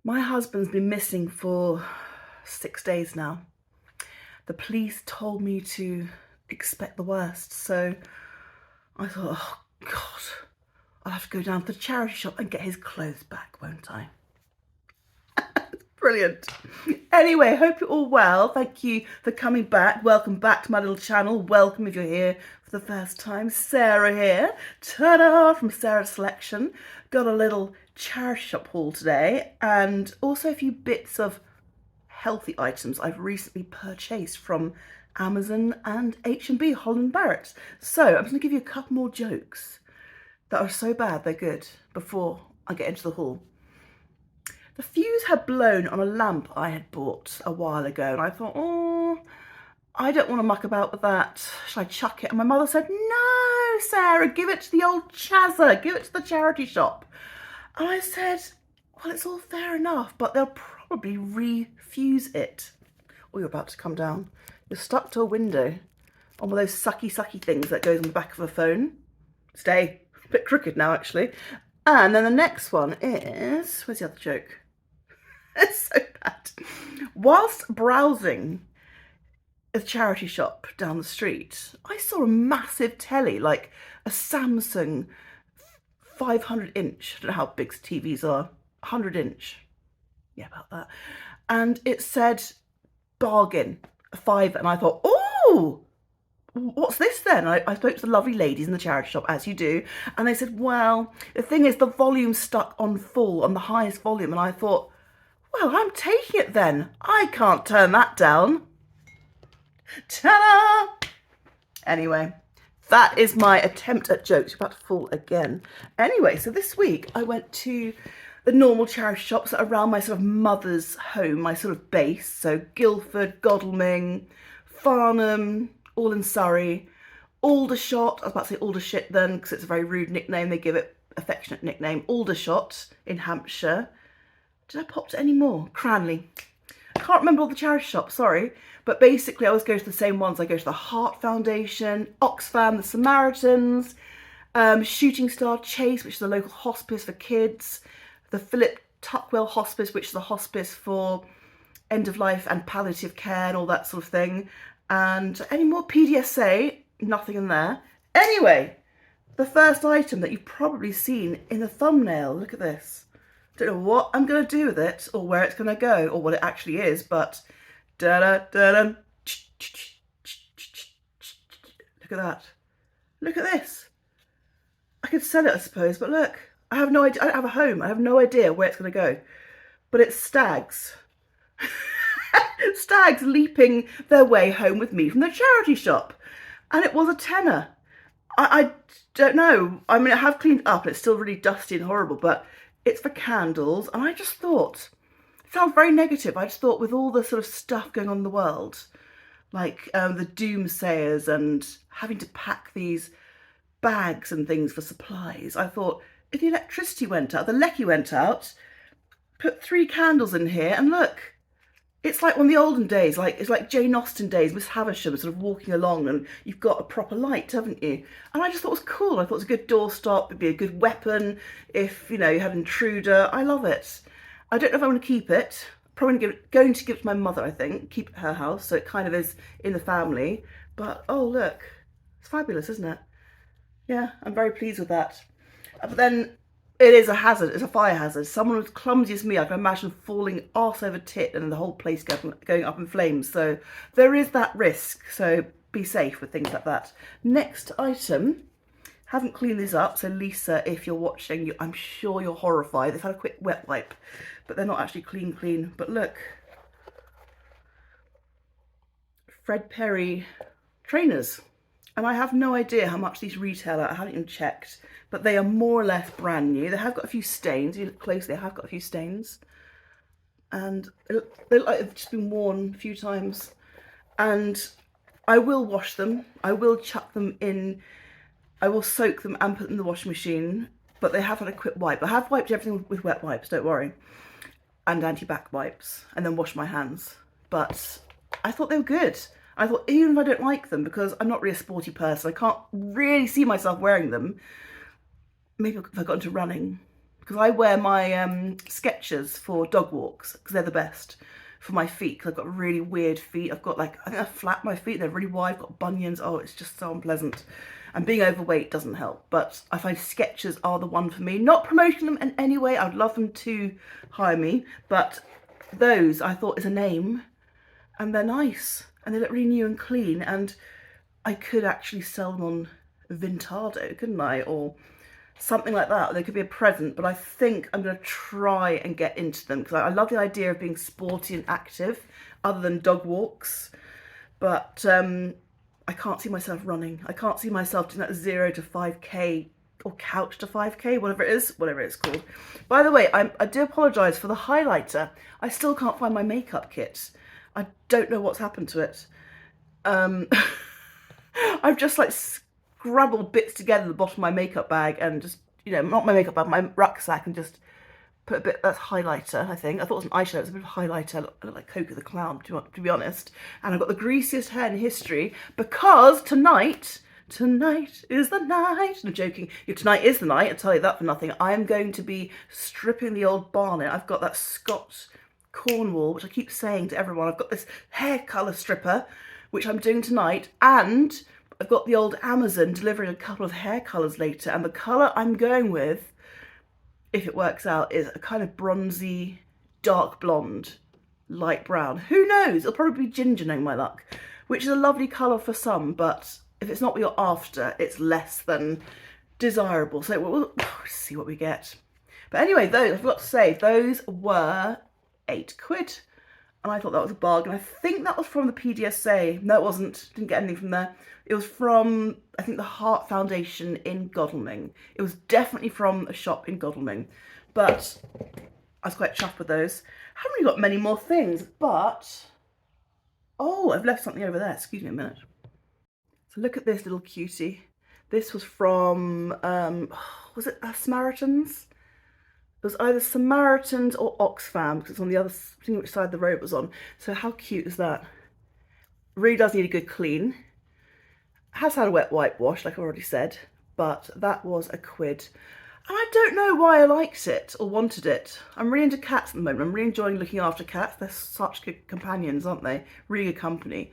My husband's been missing for 6 days now. The police told me to expect the worst, so I thought, oh God, I'll have to go down to the charity shop and get his clothes back, won't I? Brilliant. Anyway, hope you're all well. Thank you for coming back. Welcome back to my little channel. Welcome if you're here for the first time. Sarah here. Ta-da! From Sarah's Selection. Got a little charity shop haul today and also a few bits of healthy items I've recently purchased from Amazon and H&B, Holland Barrett. So I'm just going to give you a couple more jokes that are so bad they're good before I get into the haul. The fuse had blown on a lamp I had bought a while ago, and I thought, oh, I don't want to muck about with that. Should I chuck it? And my mother said, no, Sarah, give it to the old Chazza, give it to the charity shop. And I said, well, it's all fair enough, but they'll probably refuse it. Oh, you're about to come down. You're stuck to a window on one of those sucky things that goes on the back of a phone. Stay. A bit crooked now, actually. And then the next one is, where's the other joke? It's so bad. Whilst browsing a charity shop down the street, I saw a massive telly, like a Samsung 500-inch. I don't know how big TVs are. 100-inch. Yeah, about that. And it said bargain, a fiver. And I thought, oh, what's this then? I spoke to the lovely ladies in the charity shop, as you do, and they said, well, the thing is the volume's stuck on full, on the highest volume. And I thought, well, I'm taking it then. I can't turn that down. Ta-da! Anyway, that is my attempt at jokes. You're about to fall again. Anyway, so this week I went to the normal charity shops that are around my sort of mother's home, my sort of base. So Guildford, Godalming, Farnham, all in Surrey. Aldershot, I was about to say Aldershot then because it's a very rude nickname. They give it affectionate nickname. Aldershot in Hampshire. Did I pop to any more? Cranley. I can't remember all the charity shops, sorry. But basically I always go to the same ones. I go to the Heart Foundation, Oxfam, the Samaritans, Shooting Star Chase, which is a local hospice for kids, the Philip Tuckwell Hospice, which is a hospice for end of life and palliative care and all that sort of thing. And any more PDSA, nothing in there. Anyway, the first item that you've probably seen in the thumbnail, look at this. Don't know what I'm going to do with it or where it's going to go or what it actually is, but da-da-da-da. Look at that. Look at this. I could sell it, I suppose, but look, I have no idea. I don't have a home. I have no idea where it's going to go, but it's stags. Stags leaping their way home with me from the charity shop. And it was a tenner. I don't know. I mean, I have cleaned up. It's still really dusty and horrible, but it's for candles. And I just thought, it sounds very negative. I just thought with all the sort of stuff going on in the world, like the doomsayers and having to pack these bags and things for supplies, I thought if the electricity went out, the lecky went out, put 3 candles in here and look, it's like one of the olden days, like it's like Jane Austen days, Miss Havisham sort of walking along and you've got a proper light, haven't you? And I just thought it was cool. I thought it was a good doorstop. It'd be a good weapon if, you know, you had an intruder. I love it. I don't know if I want to keep it. Probably going to give it to my mother, I think. Keep it at her house, so it kind of is in the family. But, oh, look. It's fabulous, isn't it? Yeah, I'm very pleased with that. But then it is a hazard, it's a fire hazard. Someone as clumsy as me, I can imagine falling arse over tit and the whole place going up in flames. So there is that risk, so be safe with things like that. Next item, haven't cleaned these up, so Lisa, if you're watching, I'm sure you're horrified. They've had a quick wet wipe, but they're not actually clean. But look, Fred Perry trainers. And I have no idea how much these retail at. I haven't even checked, but they are more or less brand new. They have got a few stains. You look closely, they have got a few stains. And they look like they've just been worn a few times. And I will wash them. I will chuck them in. I will soak them and put them in the washing machine. But they have had a quick wipe. I have wiped everything with wet wipes, don't worry. And anti-bac wipes. And then washed my hands. But I thought they were good. I thought, even if I don't like them, because I'm not really a sporty person, I can't really see myself wearing them. Maybe if I got into running, because I wear my Skechers for dog walks because they're the best for my feet, because I've got really weird feet. I've got like, I think I flat my feet, they're really wide, I've got bunions. Oh, it's just so unpleasant. And being overweight doesn't help, but I find Skechers are the one for me. Not promoting them in any way, I'd love them to hire me, but those I thought is a name, and they're nice, and they look really new and clean, and I could actually sell them on Vintado, couldn't I? Or something like that. They could be a present, but I think I'm going to try and get into them because I love the idea of being sporty and active other than dog walks. But I can't see myself running. I can't see myself doing that 0 to 5k or couch to 5k, whatever it's called. By the way, I do apologise for the highlighter. I still can't find my makeup kit. I don't know what's happened to it. I've just like scrabbled bits together at the bottom of my makeup bag and just, you know, not my makeup bag, my rucksack, and just put a bit, that's highlighter, I think. I thought it was an eyeshadow, it was a bit of highlighter. I look like Coco the Clown, to be honest. And I've got the greasiest hair in history because tonight is the night. No, joking. Yeah, tonight is the night, I'll tell you that for nothing. I am going to be stripping the old barnet. I've got that Scott Cornwall, which I keep saying to everyone. I've got this hair colour stripper, which I'm doing tonight, and I've got the old Amazon delivering a couple of hair colours later, and the colour I'm going with, if it works out, is a kind of bronzy, dark blonde, light brown. Who knows? It'll probably be ginger, knowing my luck, which is a lovely colour for some, but if it's not what you're after, it's less than desirable. So we'll see what we get. But anyway, those, I forgot to say, those were £8. And I thought that was a bargain. I think that was from the PDSA. No, it wasn't. Didn't get anything from there. It was from, I think, the Heart Foundation in Godalming. It was definitely from a shop in Godalming. But I was quite chuffed with those. I haven't really got many more things, but... Oh, I've left something over there. Excuse me a minute. So look at this little cutie. This was from, was it Samaritans? It was either Samaritans or Oxfam, because it's on the other, I think which side the road it was on. So how cute is that? Really does need a good clean. Has had a wet whitewash, like I already said, but that was £1. And I don't know why I liked it or wanted it. I'm really into cats at the moment. I'm really enjoying looking after cats. They're such good companions, aren't they? Really good company.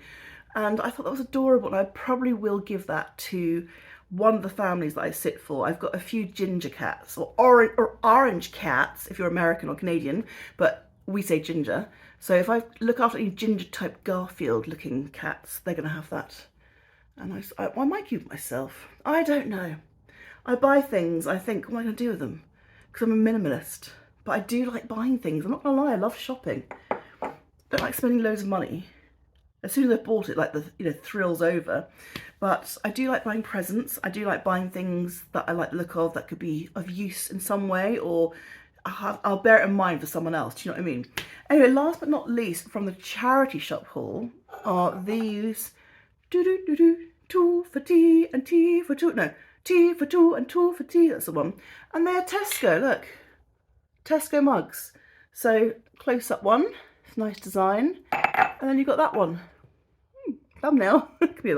And I thought that was adorable, and I probably will give that to one of the families that I sit for. I've got a few ginger cats, or orange cats if you're American or Canadian, but we say ginger. So if I look after any ginger type Garfield looking cats, they're going to have that. And I might keep it myself. I don't know. I buy things, I think, what am I going to do with them? Because I'm a minimalist. But I do like buying things. I'm not going to lie, I love shopping. I don't like spending loads of money. As soon as I've bought it, like the thrill's over. But I do like buying presents. I do like buying things that I like the look of, that could be of use in some way, or I'll bear it in mind for someone else. Do you know what I mean? Anyway, last but not least, from the charity shop haul are these 2 for tea and tea for two. No, tea for two and two for tea. That's the one. And they're Tesco. Look, Tesco mugs. So close up one. It's a nice design. And then you've got that one. Thumbnail. could be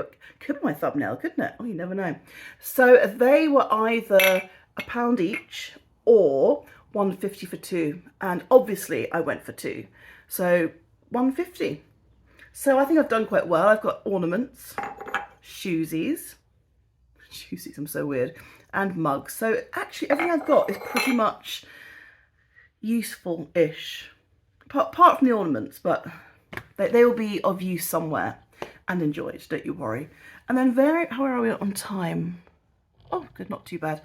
my thumbnail, couldn't it? Oh, you never know. So they were either £1 each or £1.50 for 2. And obviously I went for 2. So £1.50. So I think I've done quite well. I've got ornaments, shoesies, I'm so weird, and mugs. So actually everything I've got is pretty much useful-ish. Apart from the ornaments, but they will be of use somewhere and enjoyed, don't you worry. And then how are we on time? Oh, good, not too bad.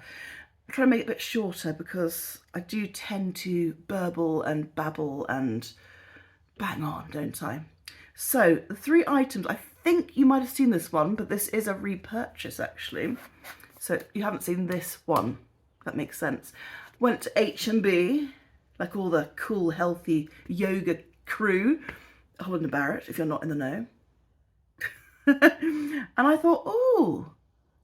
I'm trying to make it a bit shorter because I do tend to burble and babble and bang on, don't I? So the 3 items, I think you might have seen this one, but this is a repurchase actually. So you haven't seen this one, that makes sense. Went to H&B, like all the cool, healthy yoga crew. Holland & Barrett, if you're not in the know. And I thought, oh,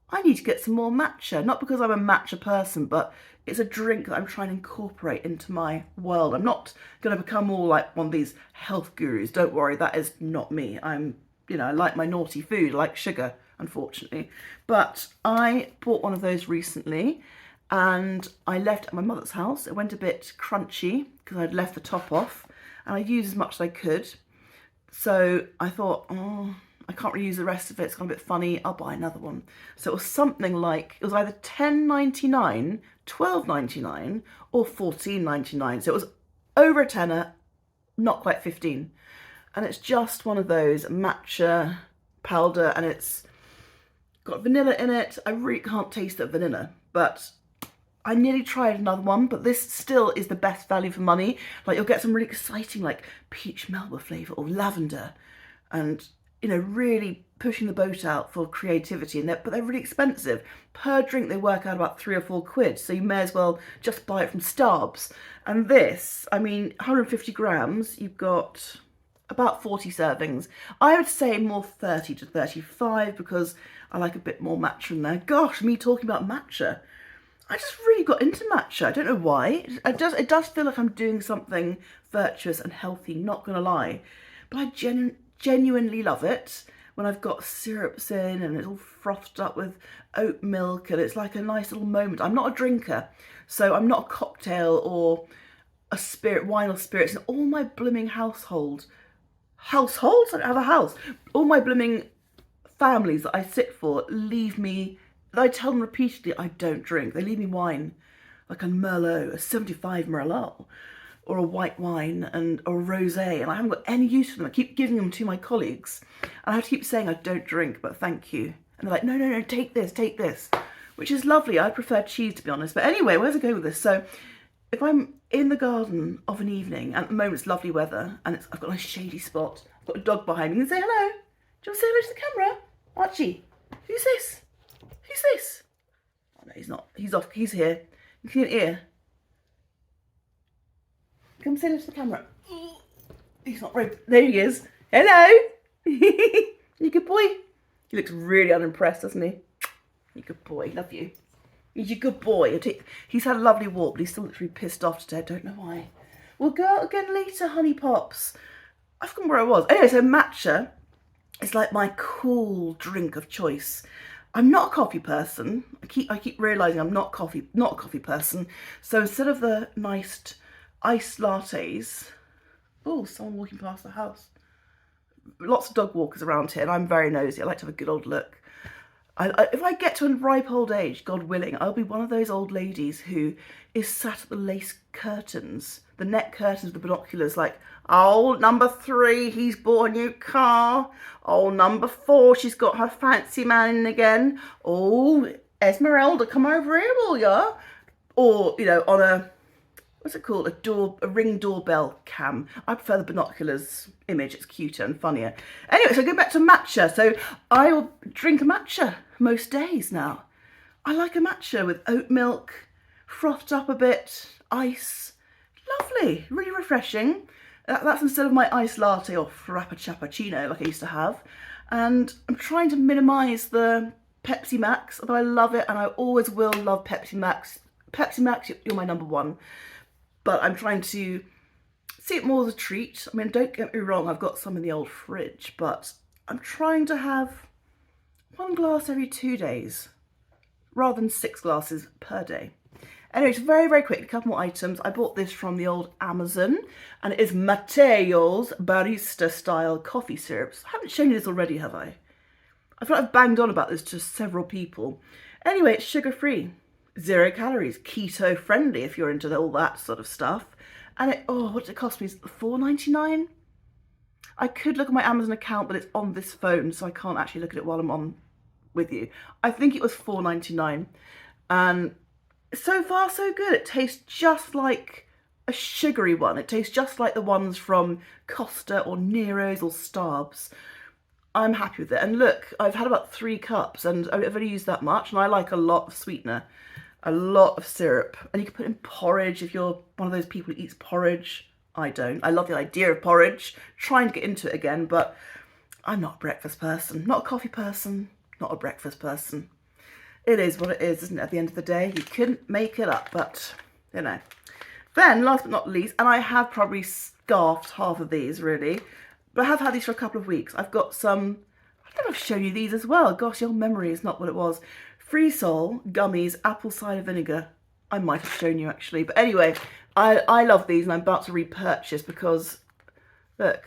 I need to get some more matcha. Not because I'm a matcha person, but it's a drink that I'm trying to incorporate into my world. I'm not going to become all like one of these health gurus. Don't worry, that is not me. I'm, you know, I like my naughty food. I like sugar, unfortunately. But I bought one of those recently, and I left it at my mother's house. It went a bit crunchy because I'd left the top off, and I used as much as I could. So I thought, oh, I can't really use the rest of it. It's gone a bit funny. I'll buy another one. So it was something like, it was either £10.99, £12.99, or £14.99. So it was over a tenner, not quite 15. And it's just one of those matcha powder, and it's got vanilla in it. I really can't taste the vanilla, but I nearly tried another one, but this still is the best value for money. Like, you'll get some really exciting, like, peach Melba flavour or lavender, and, you know, really pushing the boat out for creativity. But they're really expensive. Per drink, they work out about £3 or £4, so you may as well just buy it from Starbucks. And this, I mean, 150 grams, you've got about 40 servings. I would say more 30 to 35 because I like a bit more matcha in there. Gosh, me talking about matcha. I just really got into matcha. I don't know why. It does feel like I'm doing something virtuous and healthy, not gonna lie. But I genuinely love it when I've got syrups in and it's all frothed up with oat milk, and it's like a nice little moment. I'm not a drinker, so I'm not a cocktail or a wine or spirits in all my blooming households. I don't have a house. All my blooming families that I sit for leave me. I tell them repeatedly I don't drink. They leave me wine, like a Merlot, a 75 Merlot, or a white wine or a rosé, and I haven't got any use for them. I keep giving them to my colleagues, and I have to keep saying I don't drink, but thank you. And they're like, no, no, no, take this, which is lovely. I prefer cheese, to be honest. But anyway, where's I going with this? So if I'm in the garden of an evening, at the moment it's lovely weather, and I've got a nice shady spot, I've got a dog behind me, you can say hello. Do you want to say hello to the camera? Archie, who's this? Who's this? Oh no, he's not. He's off. He's here. You can hear. Come say hello to the camera. He's not very. There he is. Hello. You good boy? He looks really unimpressed, doesn't he? You good boy. Love you. He's a good boy. He's had a lovely walk, but he's still literally pissed off today. I don't know why. We'll go out again later, honey pops. I've forgotten where I was. Anyway, so matcha is like my cool drink of choice. I'm not a coffee person. I keep realising I'm not a coffee person. So instead of the nice iced lattes, oh, someone walking past the house. Lots of dog walkers around here, and I'm very nosy. I like to have a good old look. If I get to a ripe old age, God willing, I'll be one of those old ladies who is sat at the lace curtains, the net curtains with the binoculars, like, oh, number 3, he's bought a new car. Oh, number 4, she's got her fancy man in again. Oh, Esmeralda, come over here, will ya? Or, you know, on a, what's it called? A Ring doorbell cam. I prefer the binoculars image. It's cuter and funnier. Anyway, so go back to matcha. So I will drink a matcha most days now. I like a matcha with oat milk, frothed up a bit, ice. Lovely, really refreshing. That's instead of my iced latte or frappuccino like I used to have. And I'm trying to minimise the Pepsi Max, although I love it and I always will love Pepsi Max. Pepsi Max, you're my number one. But I'm trying to see it more as a treat. I mean, don't get me wrong, I've got some in the old fridge, but I'm trying to have 1 glass every 2 days rather than 6 glasses per day. Anyway, it's very, very quick. A couple more items. I bought this from the old Amazon, and it is Mateo's barista style coffee syrups. I haven't shown you this already, have I? I feel like I've banged on about this to several people. Anyway, it's sugar-free, 0 calories, keto friendly if you're into all that sort of stuff. And what did it cost me? $4.99? I could look at my Amazon account, but it's on this phone, so I can't actually look at it while I'm on with you. I think it was $4.99, and so far so good. It tastes just like a sugary one. It tastes just like the ones from Costa or Nero's or Starbucks. I'm happy with it. And look, I've had about 3 cups and I've only used that much, and I like a lot of sweetener, a lot of syrup. And you can put in porridge if you're one of those people who eats porridge. I don't. I love the idea of porridge. Trying to get into it again, but I'm not a breakfast person. Not a coffee person. Not a breakfast person. It is what it is, isn't it, at the end of the day? You couldn't make it up, but, you know. Then, last but not least, and I have probably scarfed half of these, really, but I have had these for a couple of weeks. I've got some, I don't know if I've shown you these as well. Gosh, your memory is not what it was. Free Sol gummies, apple cider vinegar. I might have shown you actually. But anyway, I love these and I'm about to repurchase because, look,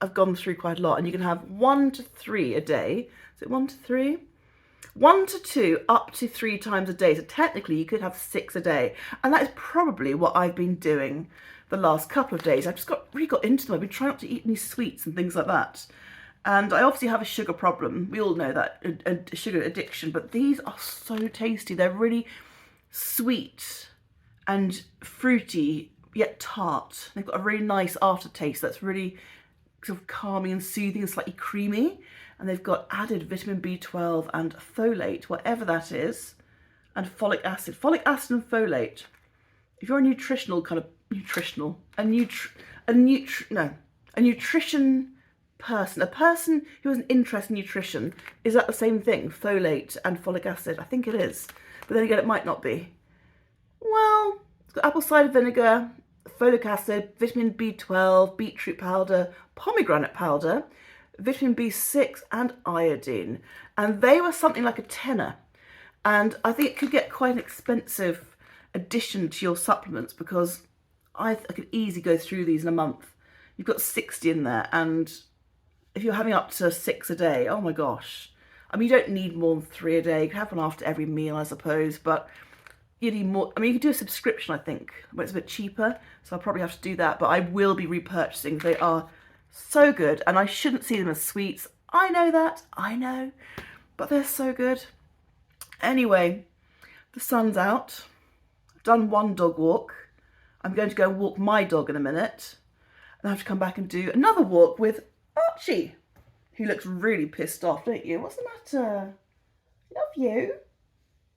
I've gone through quite a lot. And you can have 1 to 3 a day. Is it 1 to 3? 1 to 2 up to 3 times a day. So technically you could have 6 a day. And that is probably what I've been doing the last couple of days. I've just really got into them. I've been trying not to eat any sweets and things like that. And I obviously have a sugar problem. We all know that, a sugar addiction. But these are so tasty. They're really sweet and fruity, yet tart. They've got a really nice aftertaste that's really sort of calming and soothing and slightly creamy. And they've got added vitamin B12 and folate, whatever that is, and folic acid. Folic acid and folate. If you're a nutritional kind of, a nutrition person, a person who has an interest in nutrition, is that the same thing, folate and folic acid? I think it is, but then again it might not be. Well, it's got apple cider vinegar, folic acid, vitamin B12, beetroot powder, pomegranate powder, vitamin B6 and iodine, and they were something like a tenner. And I think it could get quite an expensive addition to your supplements because I could easily go through these in a month. You've got 60 in there, and if you're having up to 6 a day, oh my gosh. I mean, you don't need more than 3 a day. You can have one after every meal, I suppose, but you need more. I mean, you can do a subscription, I think, but it's a bit cheaper, so I'll probably have to do that, but I will be repurchasing. They are so good, and I shouldn't see them as sweets. I know that, I know, but they're so good. Anyway, the sun's out. I've done one dog walk. I'm going to go walk my dog in a minute. And I have to come back and do another walk with Archie, who looks really pissed off, don't you? What's the matter? Love you.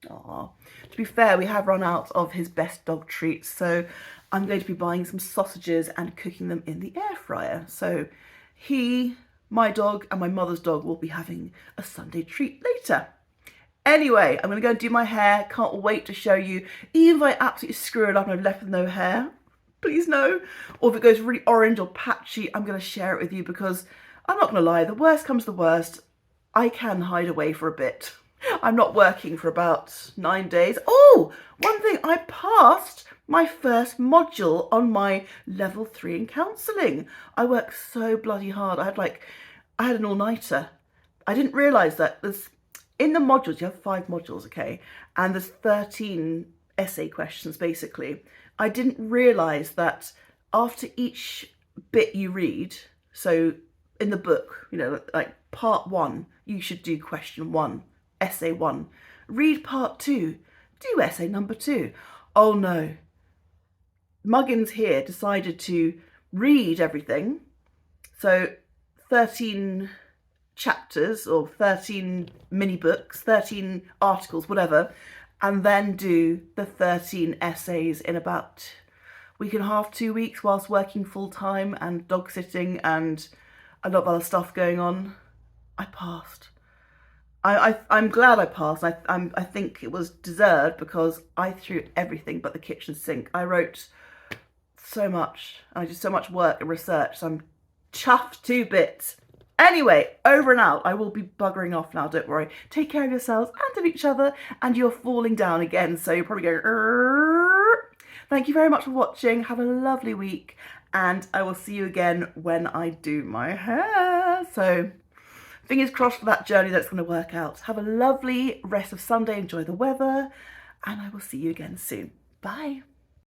Aww. To be fair, we have run out of his best dog treats, so I'm going to be buying some sausages and cooking them in the air fryer. So he, my dog, and my mother's dog will be having a Sunday treat later. Anyway, I'm going to go and do my hair. Can't wait to show you. Even if I absolutely screw it up and I've left with no hair, please no. Or if it goes really orange or patchy, I'm going to share it with you because I'm not going to lie, the worst comes to the worst, I can hide away for a bit. I'm not working for about 9 days. Oh, one thing, I passed my first module on my level 3 in counselling. I worked so bloody hard. I had an all-nighter. I didn't realise that in the modules, you have 5 modules, okay? And there's 13 essay questions, basically. I didn't realise that after each bit you read, so in the book, you know, like part 1, you should do question 1, essay 1. Read part 2, do essay number 2. Oh no. Muggins here decided to read everything. So 13 chapters or 13 mini books, 13 articles, whatever, and then do the 13 essays in about a week and a half, 2 weeks, whilst working full time and dog sitting and a lot of other stuff going on. I passed. I'm glad I passed. I think it was deserved because I threw everything but the kitchen sink. I wrote so much. I did so much work and research. So I'm chuffed to bits. Anyway, over and out. I will be buggering off now, don't worry. Take care of yourselves and of each other, and you're falling down again, so you're probably going, "Arr." Thank you very much for watching. Have a lovely week, and I will see you again when I do my hair. So fingers crossed for that journey that's going to work out. Have a lovely rest of Sunday. Enjoy the weather, and I will see you again soon. Bye.